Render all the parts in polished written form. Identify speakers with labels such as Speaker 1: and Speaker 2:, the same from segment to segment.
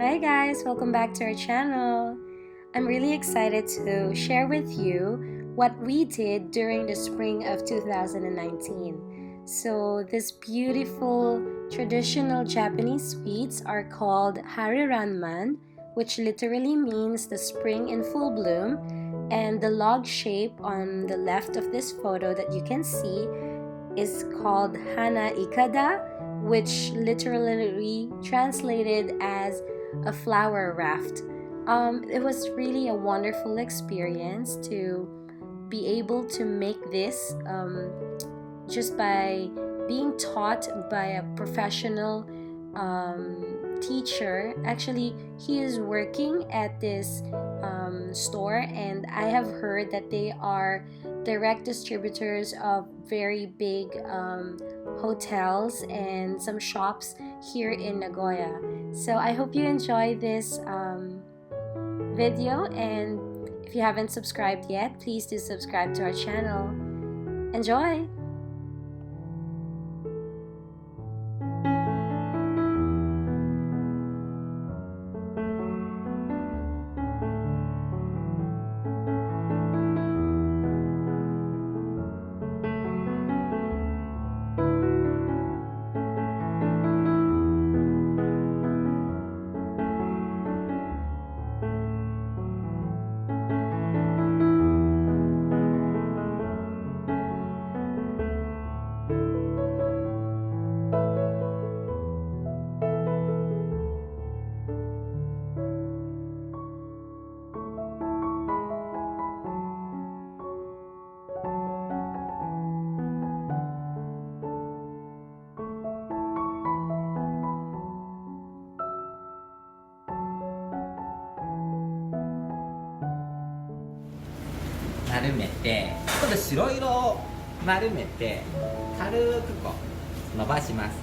Speaker 1: Hi guys, welcome back to our channel. I'm really excited to share with you what we did during the spring of 2019. So these beautiful traditional Japanese sweets are called Haru ranman, which literally means the spring in full bloom, and the log shape on the left of this photo that you can see is called hanaikada, which literally translated as a flower raft. It was really a wonderful experience to be able to make this just by being taught by a professional teacher. Actually, he is working at this store, and I have heard that they are direct distributors of very big hotels and some shops here in Nagoya. So I hope you enjoy this video, and if you haven't subscribed yet, please do subscribe to our channel. Enjoy!
Speaker 2: 丸めて、今度白色を丸めて軽くこう伸ばします。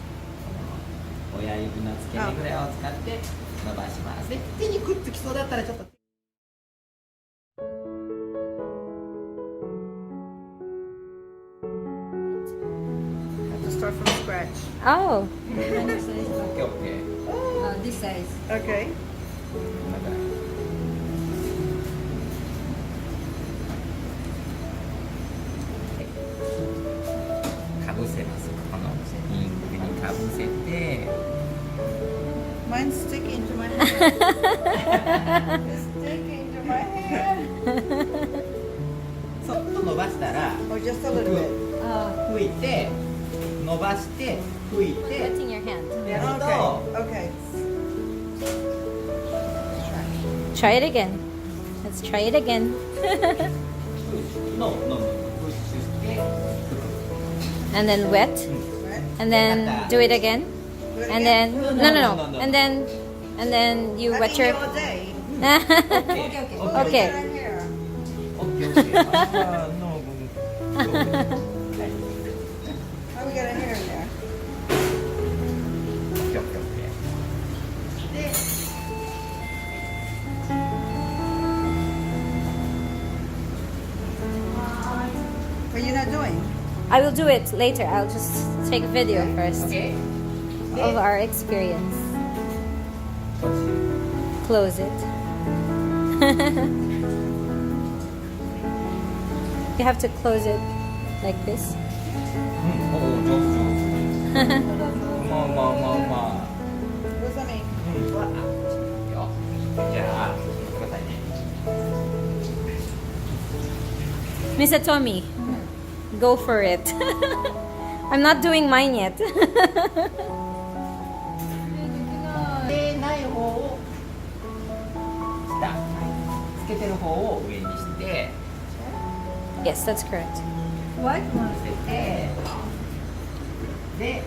Speaker 2: この親指の付け根ぐらいを使って伸ばします。で、手にくっつきそうだったらちょっと。
Speaker 3: Start from scratch.
Speaker 1: Oh!
Speaker 2: Okay, okay.
Speaker 3: This size. Okay.
Speaker 2: かぶせます。このインクにかぶせて。
Speaker 3: Mine's sticking to my hand. It's sticking to my hand.
Speaker 2: そっと伸ばしたら、
Speaker 3: Or just a little bit.
Speaker 2: 拭いて、伸ばして拭いて。
Speaker 1: What's in your hand?
Speaker 2: やると。
Speaker 3: Okay.
Speaker 1: Try it again. Let's try it again.
Speaker 2: No. プッシュして。
Speaker 1: And then wet.
Speaker 3: Right?
Speaker 1: And then do it again.
Speaker 3: Do it
Speaker 1: And
Speaker 3: again?
Speaker 1: then no. And then you
Speaker 3: I've
Speaker 1: wet
Speaker 3: been
Speaker 1: your.
Speaker 3: here all day.
Speaker 1: Okay.
Speaker 3: Okay. Right here. How we got a hair in there? What are you not doing?
Speaker 1: I will do it later. I'll just take a video first
Speaker 2: Okay.
Speaker 1: of our experience. Close it. You have to close it like this.
Speaker 2: おお、上手。まあ。
Speaker 3: What does that mean?
Speaker 2: よ。じゃあ、くださいね。
Speaker 1: Mr. Tommy, go for it. I'm not doing mine yet.
Speaker 2: でない方を下、つけてる方を上にして、
Speaker 1: Yes, that's correct.
Speaker 3: What?
Speaker 2: 乗せて、で、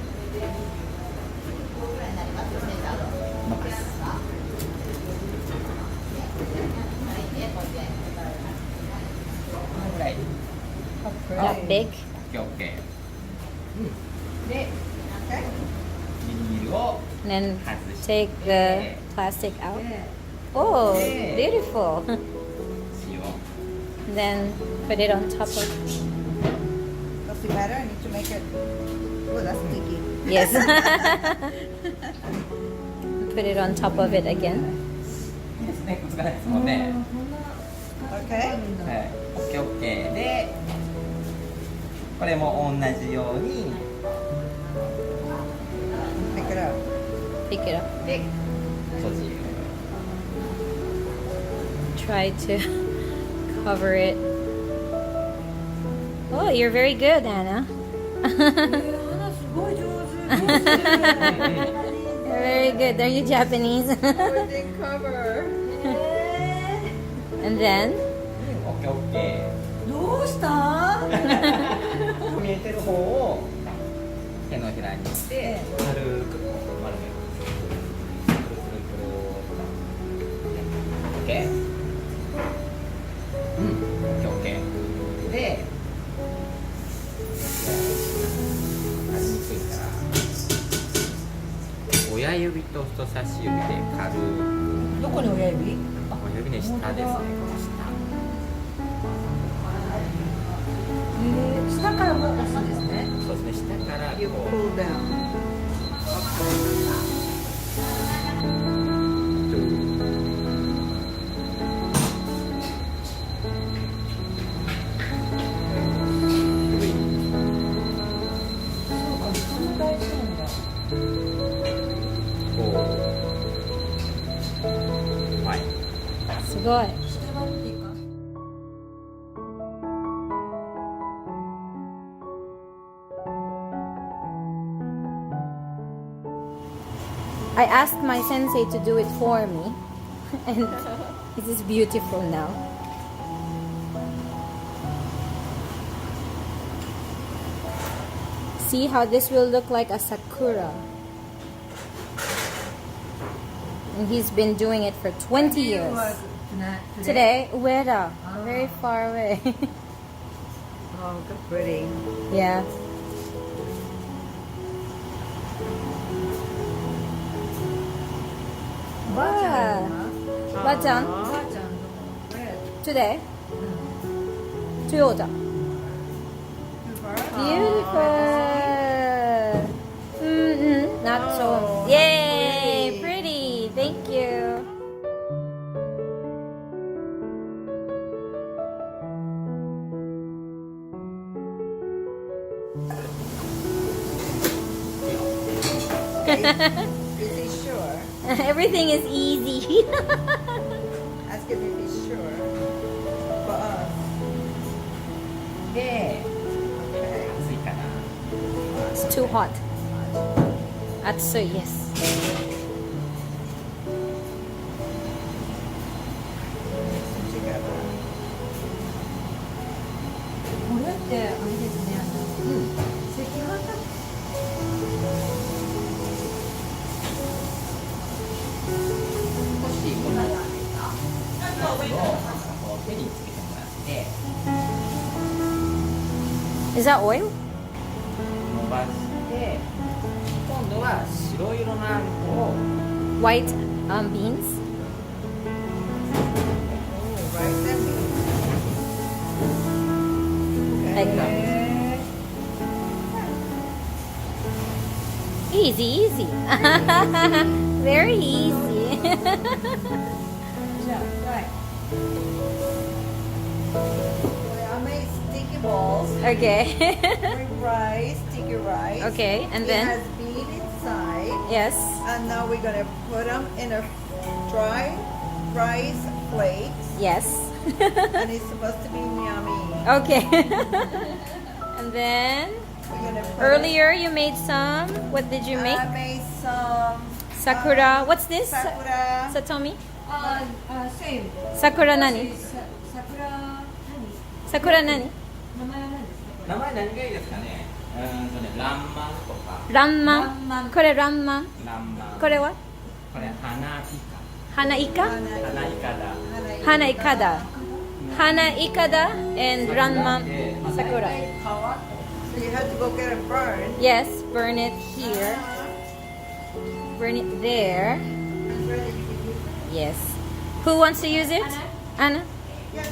Speaker 2: 伸ばす。このぐらい。
Speaker 1: That big.
Speaker 2: OK。で、
Speaker 3: Okay.
Speaker 2: ビニールを
Speaker 1: And then
Speaker 2: 外して
Speaker 1: take the plastic out. Oh, beautiful.
Speaker 2: 塩。
Speaker 1: And then put it on top of.
Speaker 3: Does it matter? I need to make it. Oh, that's sticky.
Speaker 1: Yes. put it on top of it again.
Speaker 2: ですね、くっつかないですもんね。
Speaker 3: Okay.
Speaker 2: はい、オッケーオッケーで、これも同じように
Speaker 3: Pick it up.
Speaker 1: Pick it up.
Speaker 2: で閉じる。
Speaker 1: Try to cover it. Oh, you're very good, Anna. You're very good. Are you Japanese?
Speaker 3: Everything cover.
Speaker 1: And then
Speaker 2: オッケーオッケ
Speaker 3: どうした
Speaker 2: ー。見えてる方を手のひらにして軽く丸める。くるくるくるっと。オッケー。うん、オッケーオッケー。で、わかりにくいから親指と人差し指で軽く。
Speaker 3: どこに親指？
Speaker 2: 親指ね、下ですね、この下。
Speaker 3: 下からも押すんですね。
Speaker 2: そうですね、下からこ
Speaker 3: You
Speaker 2: う。
Speaker 3: pull down.
Speaker 1: I asked my sensei to do it for me, and it is beautiful now. See how this will look like a sakura. And he's been doing it for 20 years. Today, Ueda, very far away.
Speaker 3: Oh, good pretty.
Speaker 1: Yeah. Wow. Ba-chan, today, Toyota. Beautiful. Not so. Yay, pretty. Thank you.
Speaker 3: Is he sure?
Speaker 1: Everything is easy.
Speaker 3: Ask him if he's sure. For us.
Speaker 2: で、
Speaker 3: Okay.
Speaker 2: 熱いかな。
Speaker 1: It's too hot. Atsui, yes.
Speaker 3: Together.
Speaker 4: これってあれですね、赤飯だ。
Speaker 2: 少しこのやつをこう手につけてもらって
Speaker 1: Is that oil?
Speaker 2: 伸ばして今度は白色のあんこを
Speaker 1: White beans?
Speaker 3: Oh, right then.
Speaker 1: Like that. Easy, easy. Very easy.
Speaker 3: じゃあ、right. I made sticky balls.
Speaker 1: Okay.
Speaker 3: With rice, sticky rice.
Speaker 1: Okay, and
Speaker 3: It
Speaker 1: then?
Speaker 3: has bean inside.
Speaker 1: Yes.
Speaker 3: And now we're gonna put them in a dry rice flakes.
Speaker 1: Yes.
Speaker 3: And it's supposed to be yummy.
Speaker 1: Okay. And then,
Speaker 3: We're gonna put
Speaker 1: earlier you made some. What did you make?
Speaker 3: I made some
Speaker 1: Sakura. What's this?
Speaker 3: sakura.
Speaker 1: Satomi?
Speaker 4: セイム。
Speaker 1: Sakura nani?
Speaker 4: 桜何？
Speaker 1: Sakura nani?
Speaker 4: 名前は何ですか？
Speaker 2: 名前何がいいですかね。ランマンとか
Speaker 1: Ranman. これ Ranman.
Speaker 2: ランマン
Speaker 1: これは
Speaker 2: これ
Speaker 1: 花イカ
Speaker 2: 花イカだ
Speaker 1: 花イカだ and Ranman Sakura.
Speaker 3: So you have to go get it burned.
Speaker 1: Yes, burn it here. Burn it there. Yes. Who wants to use it? Anna?
Speaker 3: Yes.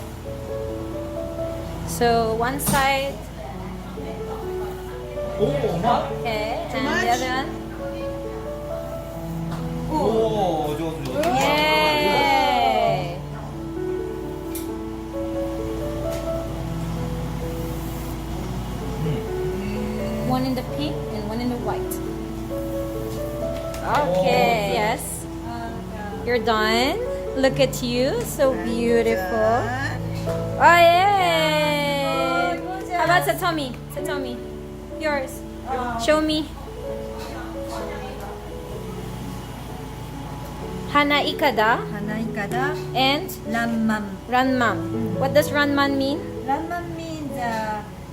Speaker 1: So one side.
Speaker 2: おお、ま
Speaker 1: Okay, and
Speaker 3: much?
Speaker 1: the other one.
Speaker 2: おお
Speaker 1: Okay, yes. You're done. Look at you, so beautiful. Oh, yay! How about Satomi? Satomi, yours. Show me. Hanaikada
Speaker 4: hanaikada,
Speaker 1: and
Speaker 4: ranman.
Speaker 1: ranman. What does ranman mean?
Speaker 4: Ranman means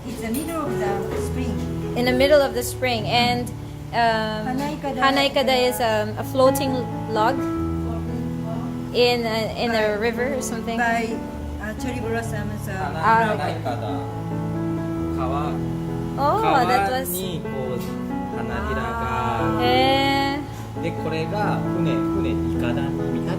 Speaker 4: it's the middle of the spring.
Speaker 1: In the middle of the spring. And hanaikada is a floating log in a river or something.
Speaker 4: By cherry blossoms.
Speaker 2: 花筏川
Speaker 1: Oh, that
Speaker 2: 川
Speaker 1: was.
Speaker 2: にこう花びらが
Speaker 1: Eh,
Speaker 2: でこれが船いかだに見立て